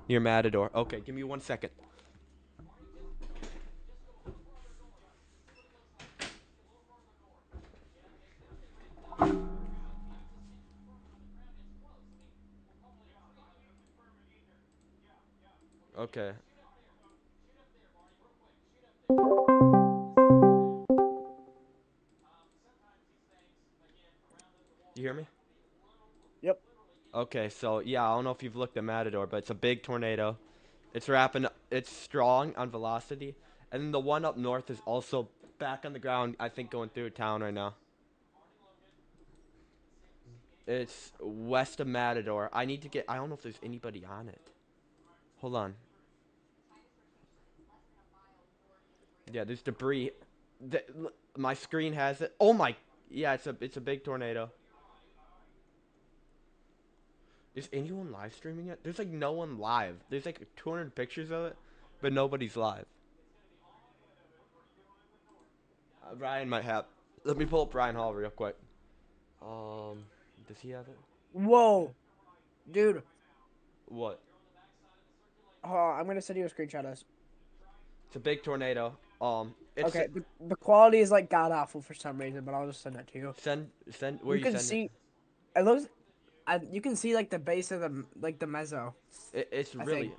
near Matador. Okay, give me 1 second. Okay. You hear me? Yep. Okay, so yeah, I don't know if you've looked at Matador, but it's a big tornado. It's wrapping. It's strong on velocity, and then the one up north is also back on the ground. I think going through town right now. It's west of Matador. I need to get. I don't know if there's anybody on it. Hold on. Yeah, there's debris. My screen has it. Oh my. Yeah, it's a big tornado. Is anyone live streaming it? There's like no one live. There's like 200 pictures of it, but nobody's live. Ryan might have. Let me pull up Ryan Hall real quick. Um, does he have it? Whoa, dude. What? Oh, I'm gonna send you a screenshot of this. It's a big tornado. It's Okay, the quality is like god awful for some reason, but I'll just send it to you. send. Where You you can send it? see it looks. You can see like the base of the mezzo. It's I think. really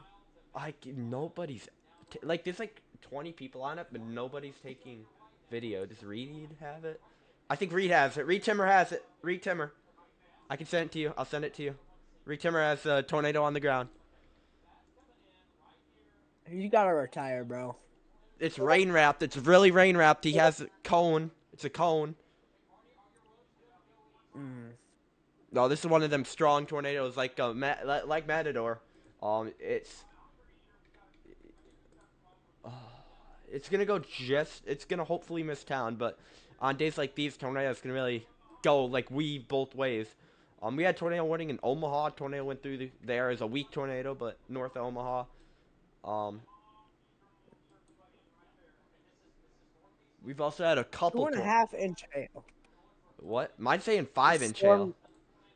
like nobody's like there's like 20 people on it, but nobody's taking video. Does Reed have it? I think Reed has it. Reed Timmer has it. Reed Timmer. I can send it to you. I'll send it to you. Reed Timmer has a tornado on the ground. You gotta retire, bro. It's rain wrapped. It's really rain wrapped. He has a cone. It's a cone. Mm. No, this is one of them strong tornadoes like like Matador. It's it's gonna go just. It's gonna hopefully miss town, but on days like these, tornadoes can really go like weave both ways. We had tornado warning in Omaha. Tornado went through there as a weak tornado, but north of Omaha. Um, we've also had a Two couple and a half inch hail. What? Mine's saying The 5 inch hail. storm.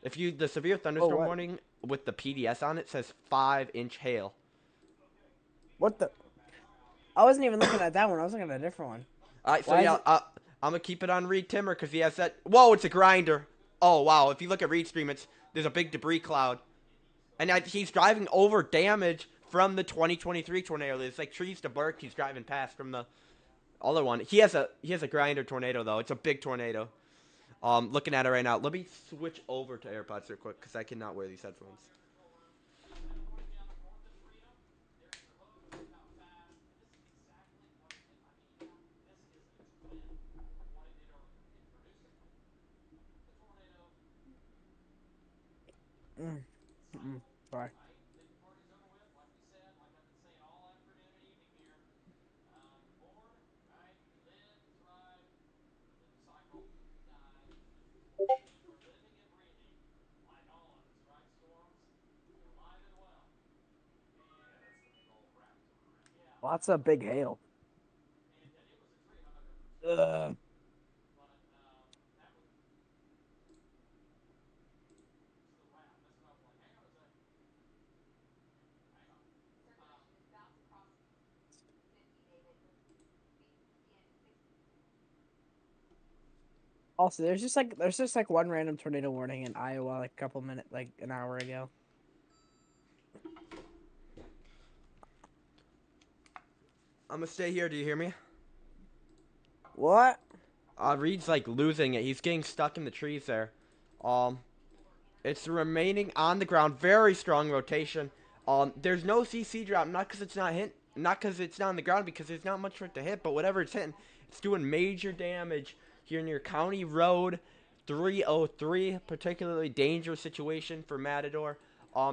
If you the severe Oh, thunderstorm what? warning with the PDS on it says 5 inch hail. What the? I wasn't even looking at that one. I was looking at a different one. All right, so Why is yeah, it? I'm gonna keep it on Reed Timmer because he has that. Whoa, it's a grinder. Oh wow, if you look at Reed stream, there's a big debris cloud, and he's driving over damage from the 2023 tornado. There's like trees to bark. He's driving past from the other one. He has a grinder tornado though. It's a big tornado. Looking at it right now. Let me switch over to AirPods real quick because I cannot wear these headphones. Mm, sorry. Lots of big hail. Ugh. Also, there's just like one random tornado warning in Iowa like a couple minutes like an hour ago. I'm gonna stay here. Do you hear me? What? Reed's like losing it. He's getting stuck in the trees there. Um, it's remaining on the ground. Very strong rotation. There's no CC drop. Not because it's not hit. Not because it's not on the ground. Because there's not much for it to hit. But whatever it's hitting, it's doing major damage here near County Road 303. Particularly dangerous situation for Matador.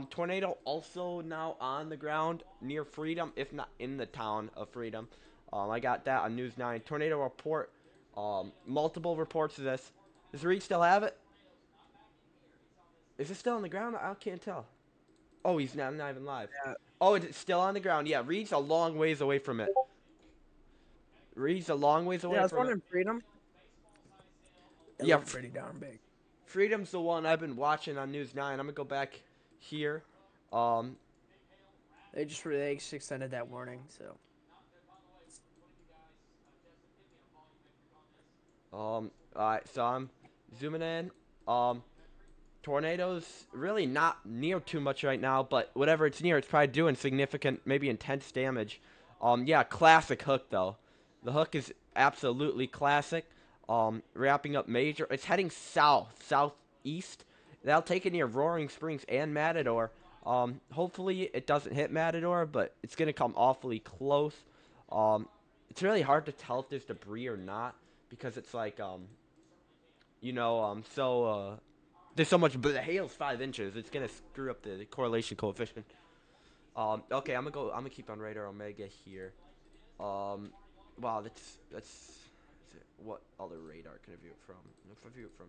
Tornado also now on the ground near Freedom, if not in the town of Freedom. I got that on News 9. Tornado report. Multiple reports of this. Does Reed still have it? Is it still on the ground? I can't tell. Oh, he's not even live. Yeah, Oh, it's still on the ground. Yeah, Reed's a long ways away from it. Reed's a long ways yeah. away It's from one it. in Freedom. It Yeah, looked pretty darn big. Freedom's the one I've been watching on News 9. I'm gonna go back here. Um, They just extended that warning. So Alright, so I'm zooming in. Um, Tornadoes really not near too much right now, but whatever it's near, it's probably doing significant, maybe intense damage. Yeah, classic hook though. The hook is absolutely classic. Wrapping up major. It's heading south, southeast. That'll take it near Roaring Springs and Matador. Hopefully it doesn't hit Matador, but it's gonna come awfully close. Um, it's really hard to tell if there's debris or not because it's like there's so much, but the hail's 5 inches. It's gonna screw up the correlation coefficient. Okay, I'm gonna keep on radar Omega here. Um, wow, that's what other radar can I view it from? If I view it from,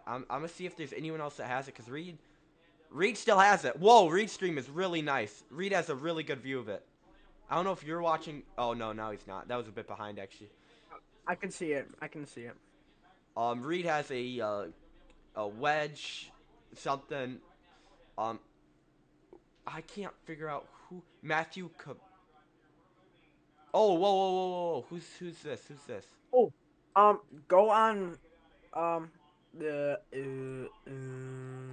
I'm gonna see if there's anyone else that has it, cause Reed still has it. Whoa, Reed's stream is really nice. Reed has a really good view of it. I don't know if you're watching. Oh no, now he's not. That was a bit behind actually. I can see it. I can see it. Reed has a wedge, something. Um, I can't figure out who Matthew. Oh, whoa, whoa, whoa, whoa, whoa! Who's this? Who's this? Oh, go on um the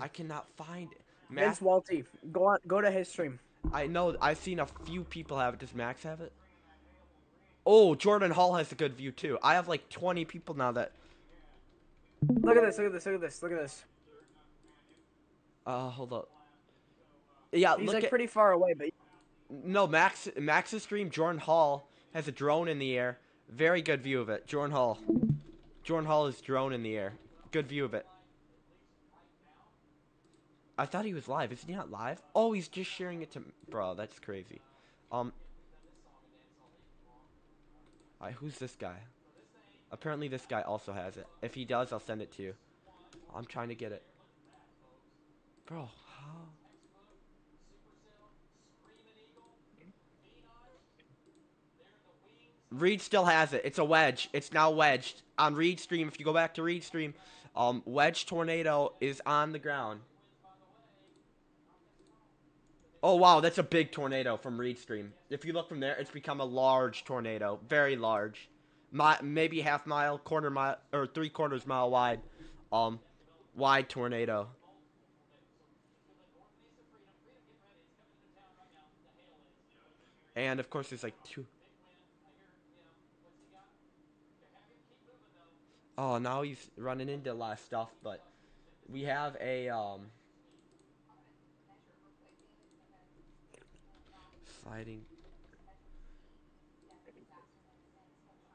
I cannot find it. Vince Math. Walty. Go to his stream. I know. I've seen a few people have it. Does Max have it? Oh, Jordan Hall has a good view too. I have like 20 people now that. Look at this. Look at this. Look at this. Look at this. Hold up. Yeah, He's look like at. pretty far away, but No, Max's stream. Jordan Hall has a drone in the air. Very good view of it. Jordan Hall. Jordan Hall is drone in the air. Good view of it. I thought he was live. Is he not live? Oh, he's just sharing it to. Bro, that's crazy. Um. Alright, who's this guy? Apparently this guy also has it. If he does, I'll send it to you. I'm trying to get it. Bro, how? Reed still has it. It's a wedge. It's now wedged. On Reed stream, if you go back to Reed stream, wedge tornado is on the ground. Oh wow, that's a big tornado from Reed stream. If you look from there, it's become a large tornado. Very large. Maybe half mile, quarter mile, or 3/4 mile wide. Um, wide tornado. And of course there's like two. Oh, now he's running into a lot of stuff, but we have a sliding.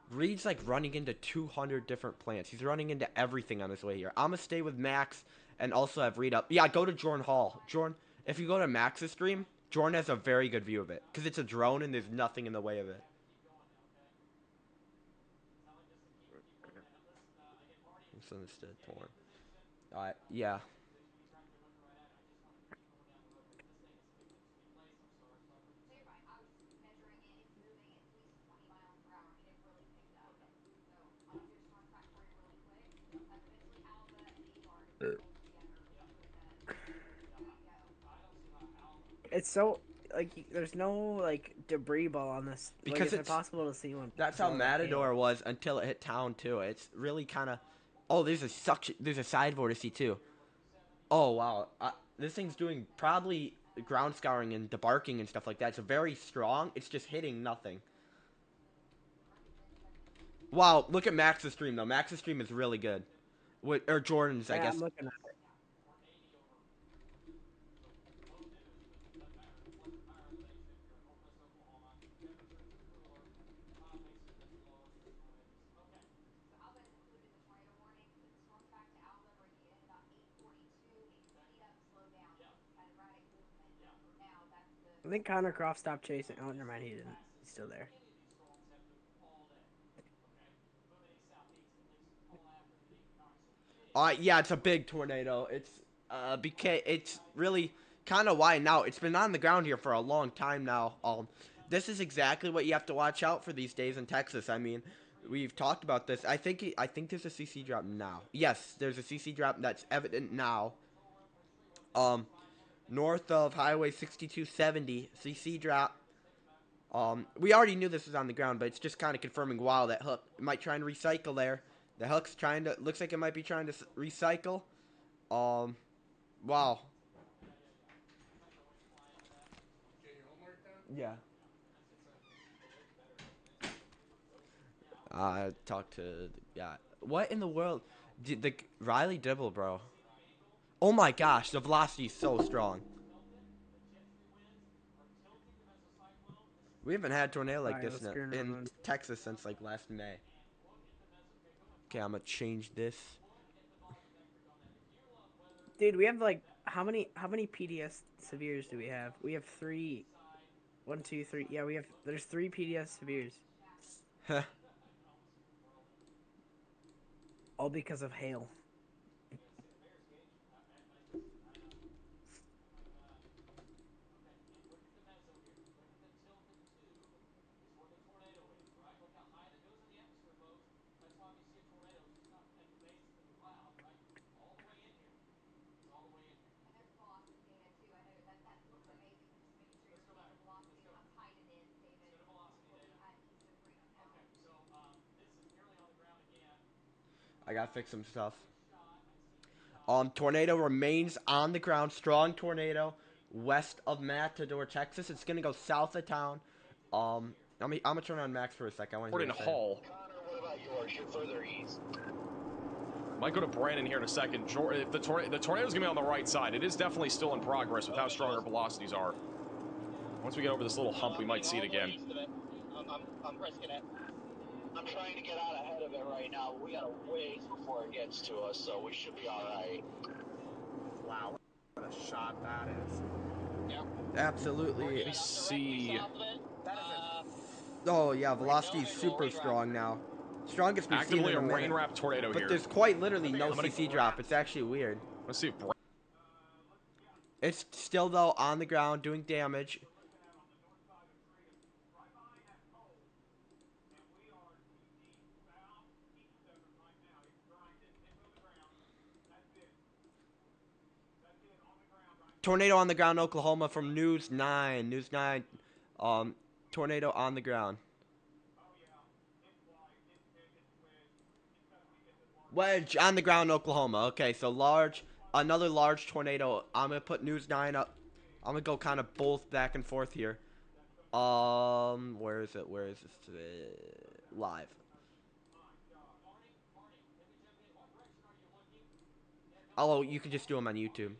Reed's like running into 200 different plants. He's running into everything on his way here. I'm gonna stay with Max and also have Reed up. Yeah, go to Jordan Hall. Jordan, if you go to Max's stream, Jordan has a very good view of it because it's a drone and there's nothing in the way of it. Misunderstood. Torn. Alright, yeah. it's so like there's no like debris ball on this. Like Because it's it's impossible to see when that's it's how all that hail. Matador was until it hit town too. It's really kind of. Oh, there's a suction. There's a side vortice too. Oh wow, this thing's doing probably ground scouring and debarking and stuff like that. It's very strong. It's just hitting nothing. Wow, look at Max's stream though. Max's stream is really good. Or Jordan's, I Yeah, I'm guess. looking at it. I think Connor Croft stopped chasing. Oh, never mind. He didn't. He's still there. Yeah, it's a big tornado. It's really kind of wide now. It's been on the ground here for a long time now. This is exactly what you have to watch out for these days in Texas. I mean, we've talked about this. I think there's a CC drop now. Yes, there's a CC drop that's evident now. Um, north of Highway 6270. CC drop. We already knew this was on the ground, but it's just kind of confirming. Wow, that hook might try and recycle there. The hook's trying to. Looks like it might be trying to recycle. Wow. Yeah. I talked to the guy. What in the world? The Riley Dibble, bro. Oh my gosh, the velocity is so strong. We haven't had a tornado like Alright, this let's go in on. Texas since like last May. Okay, I'm gonna change this. Dude, we have like how many PDS severes do we have? We have three. One, two, three. Yeah, there's three PDS severes. All because of hail. I gotta fix some stuff. Tornado remains on the ground. Strong tornado west of Matador, Texas. It's gonna go south of town. I'm gonna turn on Max for a sec. I want to hear In what you're saying. Hall. Connor, what about yours? You're further east. Might go to Brandon here in a second. If the tornado's gonna be on the right side. It is definitely still in progress with how strong our velocities are. Once we get over this little hump, we might see it again. I'm risking it. I'm trying to get out ahead of it right now. We got a ways before it gets to us, so we should be all right. Wow, what a shot that is. Yep. Absolutely. Let me see. Oh yeah, velocity is super strong now. Strongest we've seen Actively in a a minute. rain wrap tornado But here. there's quite literally no CC drop. It's actually weird. Let's see if It's still though on the ground doing damage. Tornado on the ground, Oklahoma from News 9. News 9. Tornado on the ground. Wedge on the ground, Oklahoma. Okay, so another large tornado. I'm gonna put News 9 up. I'm gonna go kind of both back and forth here. Where is it? Where is this? Live. Oh, you can just do them on YouTube.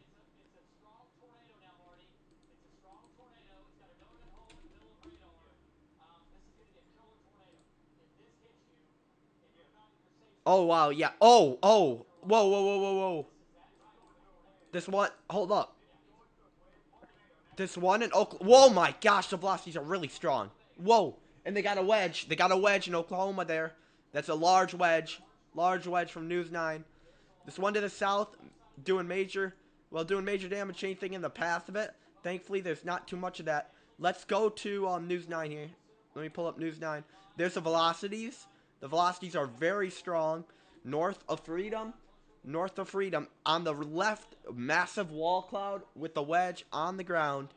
Oh, wow, yeah. Oh. Whoa. This one, hold up. This one in Oklahoma. Whoa, my gosh, the velocities are really strong. Whoa. And they got a wedge. They got a wedge in Oklahoma there. That's a large wedge. Large wedge from News 9. This one to the south, doing major damage, anything in the path of it. Thankfully, there's not too much of that. Let's go to News 9 here. Let me pull up News 9. There's the velocities. The velocities are very strong. North of Freedom. On the left, massive wall cloud with the wedge on the ground.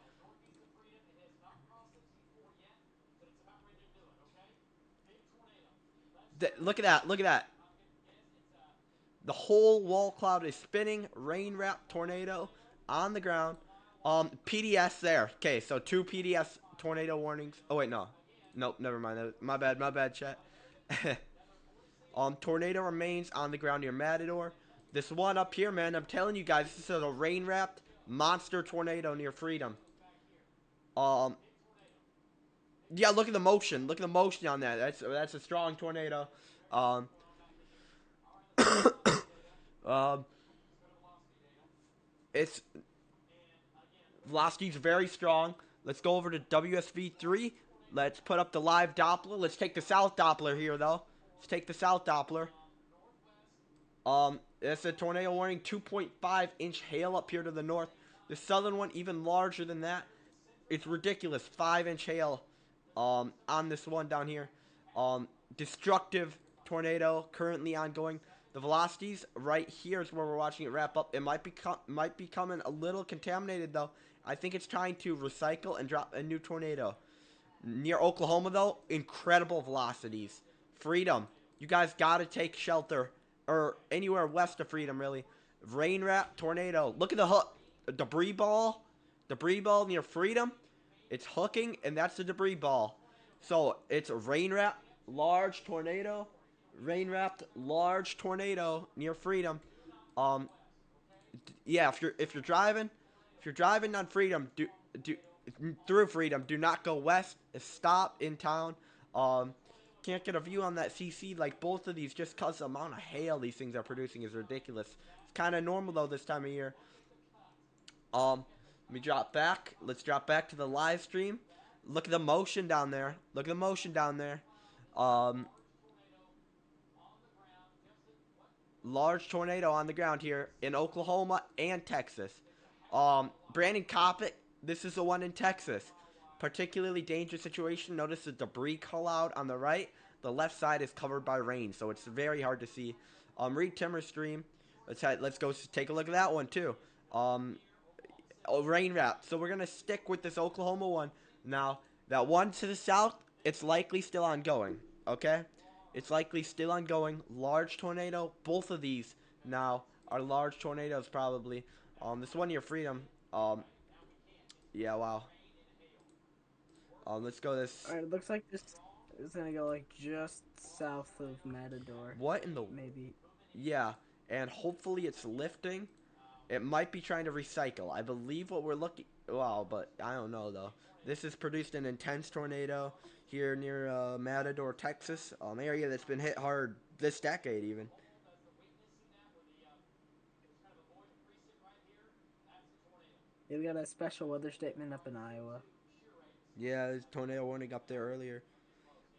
Look at that. The whole wall cloud is spinning. Rain wrap tornado on the ground. PDS there. Okay, so 2 PDS tornado warnings. Oh wait, no. Nope, never mind. My bad, chat. Tornado remains on the ground near Matador. This one up here, man, I'm telling you guys, this is a rain wrapped monster tornado near Freedom. Yeah, look at the motion. Look at the motion on that. That's a strong tornado. Its velocity's very strong. Let's go over to WSV3. Let's put up the live Doppler. Let's take the south Doppler here, though. Let's take the south Doppler. It's a tornado warning, 2.5-inch hail up here to the north. The southern one, even larger than that. It's ridiculous, 5-inch hail on this one down here. Destructive tornado currently ongoing. The velocities right here is where we're watching it wrap up. It might be becoming a little contaminated though. I think it's trying to recycle and drop a new tornado. Near Oklahoma though, incredible velocities. Freedom. You guys gotta take shelter. Or anywhere west of Freedom really. Rain wrap tornado. Look at the hook. Debris ball. Debris ball near Freedom. It's hooking and that's the debris ball. So it's a rain wrap, large tornado. Rain wrapped large tornado near Freedom. Um, yeah, if you're driving on Freedom, do through Freedom, do not go west. Stop in town. Um, can't get a view on that CC like both of these just cause the amount of hail these things are producing is ridiculous. It's kind of normal though this time of year. Let me drop back. Let's drop back to the live stream. Look at the motion down there. Look at the motion down there. Um, Large tornado on the ground here in Oklahoma and Texas. Brandon Copic, this is the one in Texas. Particularly dangerous situation. Notice the debris call-out on the right. The left side is covered by rain, so it's very hard to see. Reed Timmer stream. Let's go take a look at that one too. Rain wrap. So we're gonna stick with this Oklahoma one. Now that one to the south, it's likely still ongoing. Okay. It's likely still ongoing. Large tornado. Both of these now are large tornadoes probably. This one near Freedom. Yeah, wow. Let's go this. All right, it looks like this is gonna go like just south of Matador. What in the? Maybe. Yeah, and hopefully it's lifting. It might be trying to recycle. I believe what we're looking. Wow, but I don't know though. This has produced an intense tornado here near Matador, Texas, area that's been hit hard this decade even. Yeah, we got a special weather statement up in Iowa. Yeah, there's tornado warning up there earlier.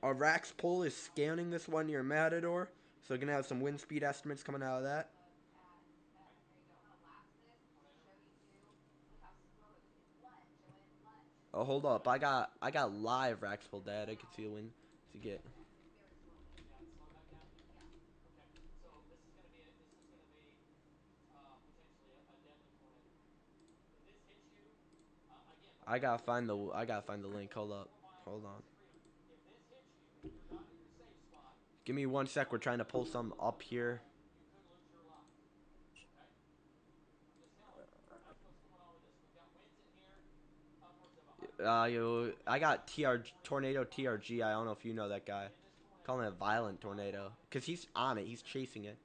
Our Rax poll is scanning this one near Matador, so we're gonna have some wind speed estimates coming out of that. Oh, hold up! I got live Rax poll data. I can see the wind to get. I gotta find the link. Hold up. Hold on. Give me 1 sec. We're trying to pull some up here. I got Tornado TRG. I don't know if you know that guy. Calling it a violent tornado. Because he's on it. He's chasing it.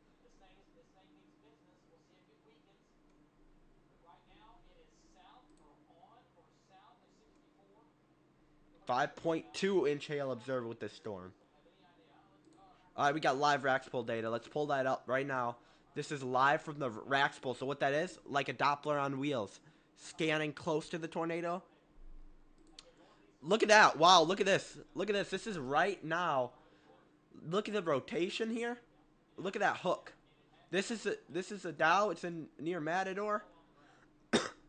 5.2-inch hail observed with this storm. Alright, we got live Raxpol data. Let's pull that up right now. This is live from the Raxpol. So what that is, like a Doppler on wheels. Scanning close to the tornado. Look at that. Wow, look at this. Look at this. This is right now. Look at the rotation here. Look at that hook. This is a Dow. It's in near Matador.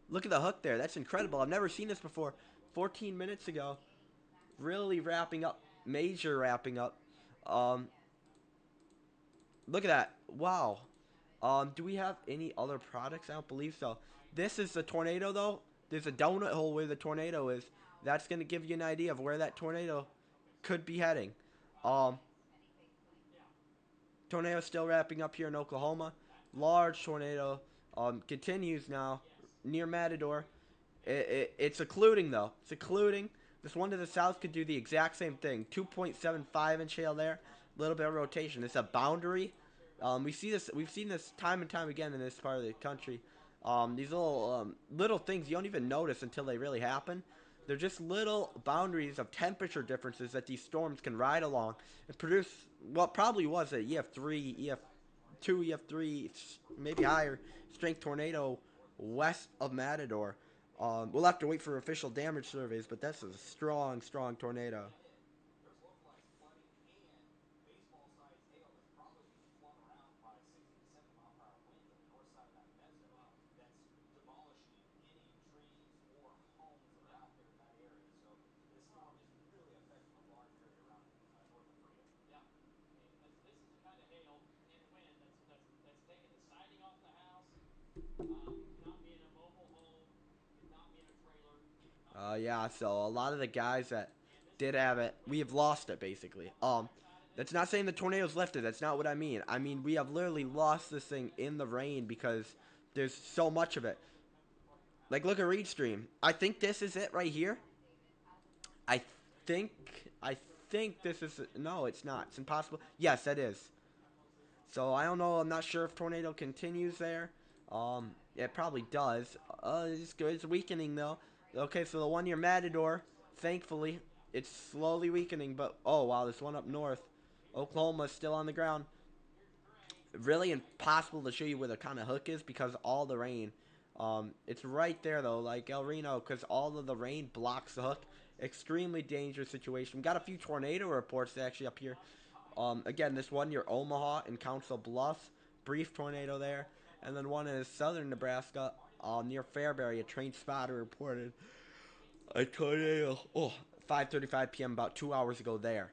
Look at the hook there. That's incredible. I've never seen this before. 14 minutes ago. Really wrapping up. Major wrapping up. Look at that. Wow. Do we have any other products? I don't believe so. This is the tornado though. There's a donut hole where the tornado is. That's going to give you an idea of where that tornado could be heading. Tornado still wrapping up here in Oklahoma. Large tornado continues now near Matador. It's occluding though. It's occluding. This one to the south could do the exact same thing. 2.75-inch hail there. A little bit of rotation. It's a boundary. We've seen this time and time again in this part of the country. These little things you don't even notice until they really happen. They're just little boundaries of temperature differences that these storms can ride along and produce what probably was a EF3, EF2, EF3, maybe higher strength tornado west of Matador. We'll have to wait for official damage surveys, but that's a strong, strong tornado. Yeah, so a lot of the guys that did have it, we have lost it basically. That's not saying the tornadoes left it. That's not what I mean. I mean we have literally lost this thing in the rain because there's so much of it. Like look at Reed Stream. I think this is it right here. I think I think this is no, it's not. It's impossible. Yes, that is. So I don't know. I'm not sure if tornado continues there. It probably does. It's good. It's weakening though. Okay, so the one near Matador, thankfully, it's slowly weakening. But oh wow, this one up north, Oklahoma is still on the ground. Really impossible to show you where the kind of hook is because all the rain. It's right there though, like El Reno, because all of the rain blocks the hook. Extremely dangerous situation. We got a few tornado reports actually up here. Again, this one near Omaha and Council Bluffs, brief tornado there, and then one in southern Nebraska, near Fairbury, a train spotter reported a tornado. Oh, 5:35 p.m. about 2 hours ago there.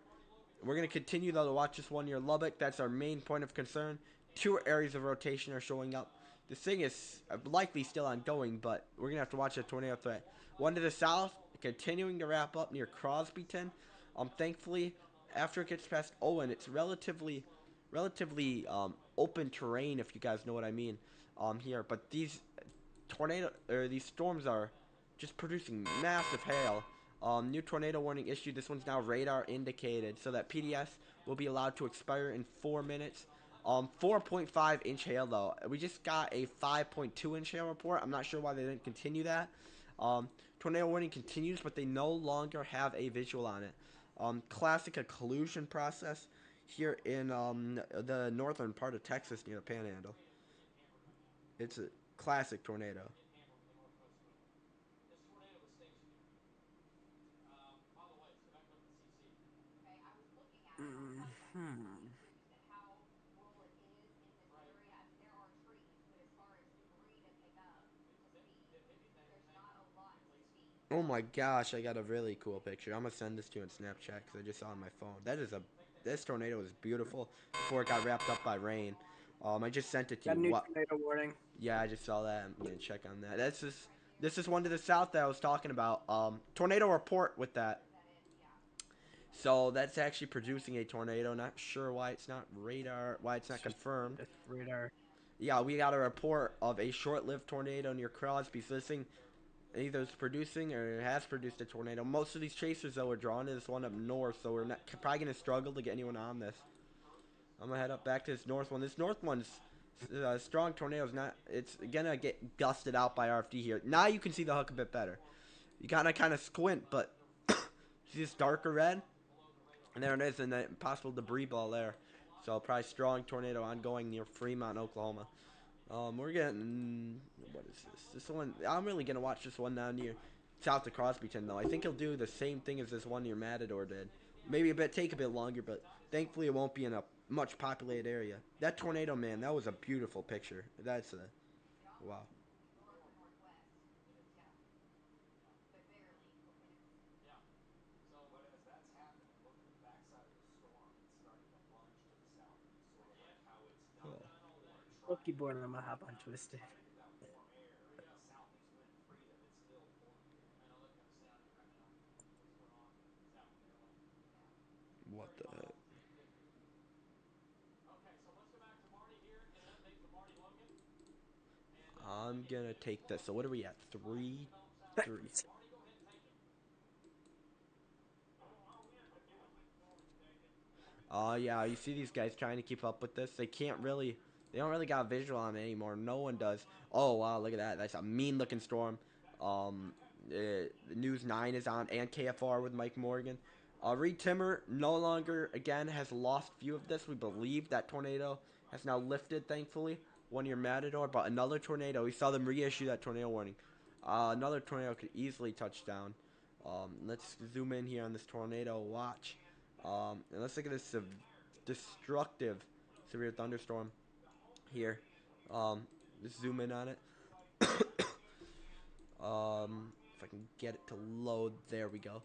We're going to continue, though, to watch this one near Lubbock. That's our main point of concern. Two areas of rotation are showing up. This thing is likely still ongoing, but we're going to have to watch a tornado threat. One to the south, continuing to wrap up near Crosbyton. Thankfully, after it gets past Owen, it's relatively open terrain, if you guys know what I mean, here. But these these storms are just producing massive hail. New tornado warning issued. This one's now radar indicated, so that PDS will be allowed to expire in 4 minutes. 4.5 inch hail though. We just got a 5.2 inch hail report. I'm not sure why they didn't continue that. Tornado warning continues, but they no longer have a visual on it. Classic occlusion process here in the northern part of Texas near the Panhandle. It's a classic tornado. Hmm. Oh my gosh, I got a really cool picture. I'm gonna send this to you on Snapchat because I just saw it on my phone. This tornado is beautiful before it got wrapped up by rain. I just sent it to Got you. a new What? tornado warning. Yeah, I just saw that. I'm gonna check on that. This is one to the south that I was talking about. Tornado report with that. So that's actually producing a tornado. Not sure why it's not radar, why it's It's not just confirmed. this radar. Yeah, we got a report of a short-lived tornado near Crosby. So this thing either it's producing or it has produced a tornado. Most of these chasers though are drawn to this one up north, so we're not probably gonna struggle to get anyone on this. I'm gonna head up back to this north one. This north one's strong tornado's not. It's gonna get gusted out by RFD here. Now you can see the hook a bit better. You gotta kind of squint, but see this darker red, and there it is, and the possible debris ball there. So probably strong tornado ongoing near Fremont, Oklahoma. We're getting what is this? This one I'm really gonna watch this one down near south of Crosbyton though. I think he'll do the same thing as this one near Matador did. Maybe take a bit longer, but thankfully it won't be in a much populated area. That tornado, man, that was a beautiful picture. That's a wow. Lucky boy, I'm gonna hop on Twisted. What the heck? I'm gonna take this. So what are we at? 3-3. Yeah, you see these guys trying to keep up with this. They don't really got a visual on it anymore. No one does. Oh, wow, look at that. That's a mean looking storm. News 9 is on and KFR with Mike Morgan. Reed Timmer no longer, again, has lost view of this. We believe that tornado has now lifted, thankfully. One near Matador, but another tornado. We saw them reissue that tornado warning. Another tornado could easily touch down. Let's zoom in here on this tornado watch. And let's look at this destructive severe thunderstorm here. Just zoom in on it. If I can get it to load, there we go.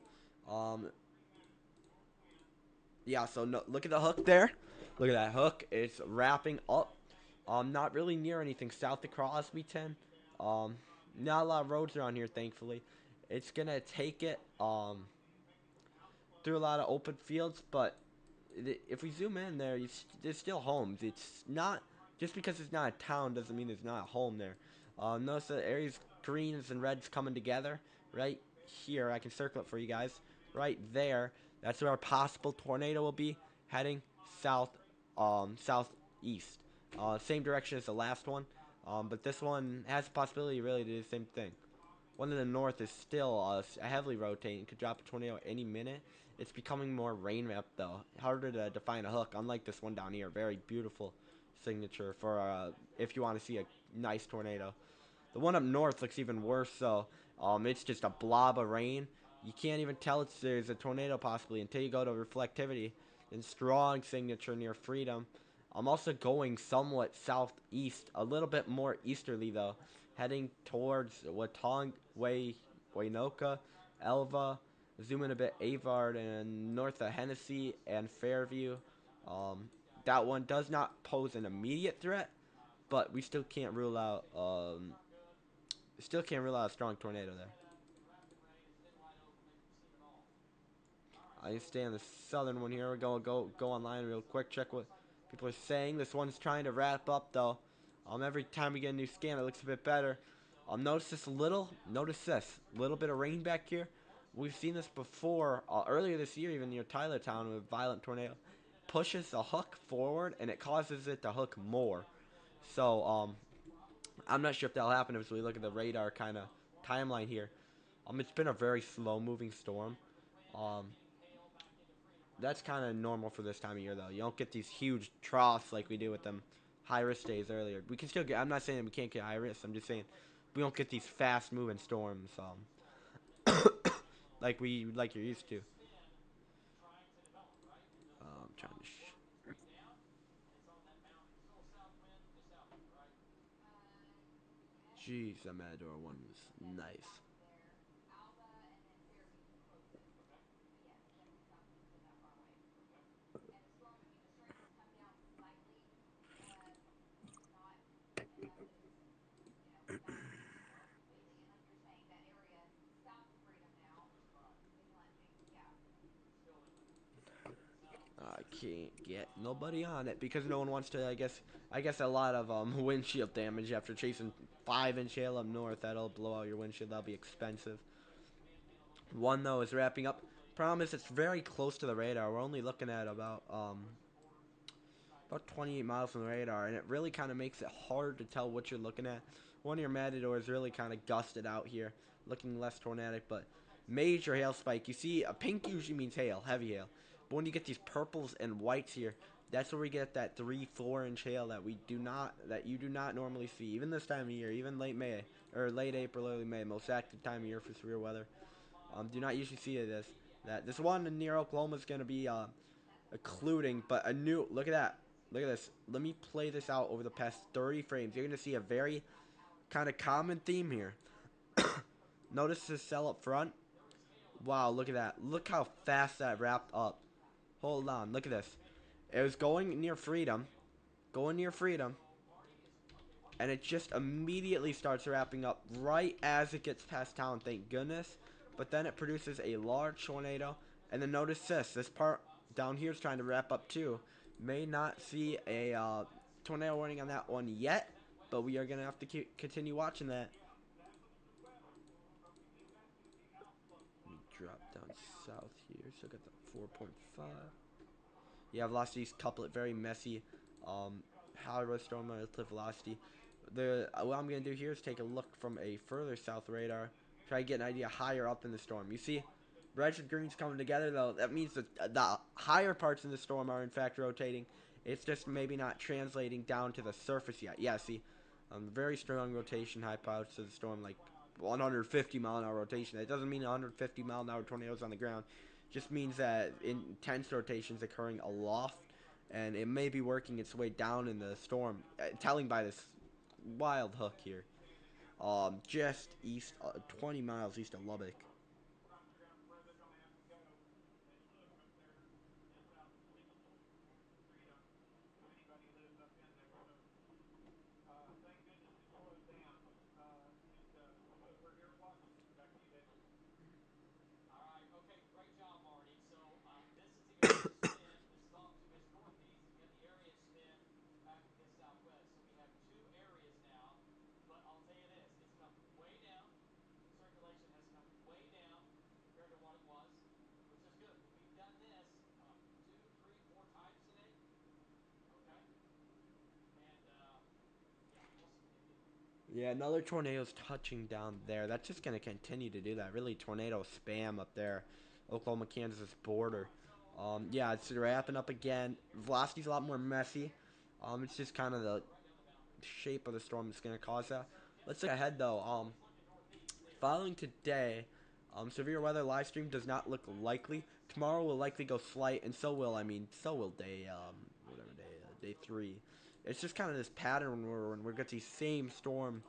Yeah, so no, look at the hook there. Look at that hook. It's wrapping up. Not really near anything south of Crosby 10. Um, Not a lot of roads around here, thankfully. It's gonna take it through a lot of open fields, but if we zoom in there, there's still homes. It's not just because it's not a town doesn't mean there's not a home there. Notice the areas greens and reds coming together right here. I can circle it for you guys. Right there. That's where a possible tornado will be heading south, southeast. Same direction as the last one, but this one has the possibility really to do the same thing. One in the north is still heavily rotating. Could drop a tornado any minute. It's becoming more rain wrapped though. Harder to define a hook. Unlike this one down here, very beautiful signature for if you want to see a nice tornado. The one up north looks even worse. So it's just a blob of rain. You can't even tell there's a tornado possibly until you go to reflectivity. And strong signature near Freedom. I'm also going somewhat southeast, a little bit more easterly though, heading towards Watong, Waynoka, Elva, zooming a bit Avard, and north of Hennessy and Fairview. Um, that one does not pose an immediate threat, but we still can't rule out a strong tornado there. I stay on the southern one here. We're gonna go online real quick, check what people are saying. This one's trying to wrap up though. Every time we get a new scan, it looks a bit better. Notice this little bit of rain back here. We've seen this before earlier this year, even near Tylertown, with a violent tornado. Pushes the hook forward and it causes it to hook more. So I'm not sure if that'll happen as we look at the radar kind of timeline here. It's been a very slow moving storm. Um, that's kind of normal for this time of year, though. You don't get these huge troughs like we do with them high risk days earlier. We can still get. I'm not saying we can't get high risk. I'm just saying we don't get these fast moving storms, like you're used to. I'm trying to. Jeez, that Matador one was nice. I can't get nobody on it because no one wants to. I guess a lot of windshield damage after chasing 5-inch hail up north. That'll blow out your windshield. That'll be expensive. One though is wrapping up. Problem is it's very close to the radar. We're only looking at about 28 miles from the radar, and it really kind of makes it hard to tell what you're looking at. One of your Matadors really kind of gusted out here, looking less tornadic, but major hail spike. You see, a pink usually means hail, heavy hail. But when you get these purples and whites here, that's where we get that 3-4 inch hail that you do not normally see, even this time of year, even late May or late April, early May, most active time of year for severe weather. Do not usually see it that. This one near Oklahoma is going to be occluding, but a new look at that. Look at this. Let me play this out over the past 30 frames. You're going to see a very kind of common theme here. Notice the cell up front. Wow, look at that. Look how fast that wrapped up. Hold on, look at this. It was going near Freedom. And it just immediately starts wrapping up right as it gets past town, thank goodness. But then it produces a large tornado. And then notice this part down here is trying to wrap up too. May not see a tornado warning on that one yet, but we are going to have to continue watching that. Let me drop down south here. So I got the 4.5. Yeah, velocities couplet, very messy. High risk storm relative velocity. What I'm going to do here is take a look from a further south radar. Try to get an idea higher up in the storm. You see, reds and greens coming together, though. That means that the higher parts in the storm are, in fact, rotating. It's just maybe not translating down to the surface yet. Yeah, see, very strong rotation, high parts of the storm, like 150-mile-an-hour rotation. That doesn't mean 150-mile-an-hour tornadoes on the ground. It just means that intense rotations occurring aloft, and it may be working its way down in the storm, telling by this wild hook here. Just east, 20 miles east of Lubbock. Yeah, another tornado's touching down there. That's just going to continue to do that. Really tornado spam up there. Oklahoma-Kansas border. Yeah, it's wrapping up again. Velocity's a lot more messy. It's just kind of the shape of the storm that's going to cause that. Let's look ahead, though. Following today, severe weather live stream does not look likely. Tomorrow will likely go slight, and so will day, whatever day, day 3. It's just kind of this pattern where we're going to see same storm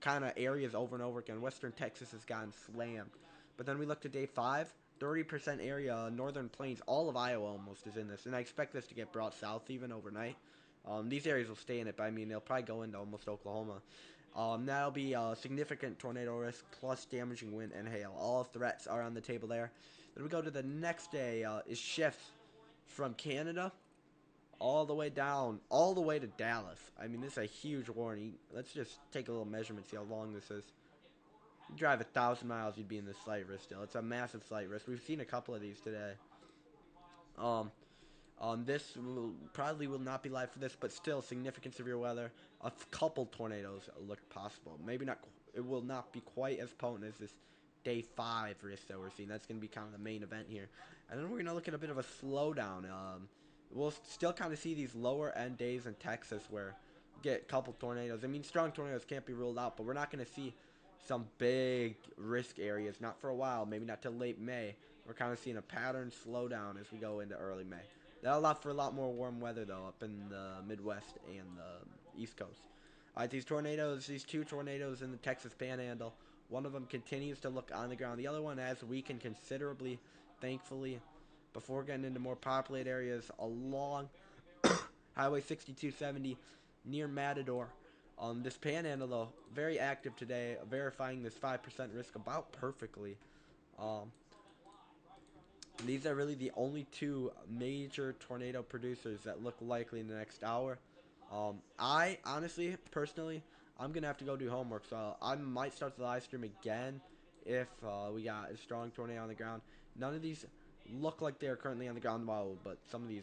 kind of areas over and over again. Western Texas has gotten slammed. But then we look to day 5, 30% area, northern plains, all of Iowa almost is in this. And I expect this to get brought south even overnight. These areas will stay in it, but I mean, they'll probably go into almost Oklahoma. That'll be significant tornado risk plus damaging wind and hail. All threats are on the table there. Then we go to the next day, is shifts from Canada all the way down, all the way to Dallas. I mean, this is a huge warning. Let's just take a little measurement, see how long this is. You drive 1,000 miles, you'd be in this slight risk still. It's a massive slight risk. We've seen a couple of these today. This probably will not be live for this, but still significant severe weather. A couple tornadoes look possible. Maybe not. It will not be quite as potent as this day 5 risk that we're seeing. That's going to be kind of the main event here. And then we're going to look at a bit of a slowdown. We'll still kind of see these lower end days in Texas where you get a couple tornadoes. I mean, strong tornadoes can't be ruled out, but we're not going to see some big risk areas. Not for a while. Maybe not till late May. We're kind of seeing a pattern slowdown as we go into early May. That'll allow for a lot more warm weather, though, up in the Midwest and the East Coast. All right, these two tornadoes in the Texas Panhandle, one of them continues to look on the ground. The other one has weakened considerably, thankfully, before getting into more populated areas along Highway 6270 near Matador. This Panhandle, though, very active today, verifying this 5% risk about perfectly. These are really the only two major tornado producers that look likely in the next hour. I honestly, personally, I'm gonna have to go do homework, so I might start the live stream again if we got a strong tornado on the ground. None of these look like they are currently on the ground, but some of these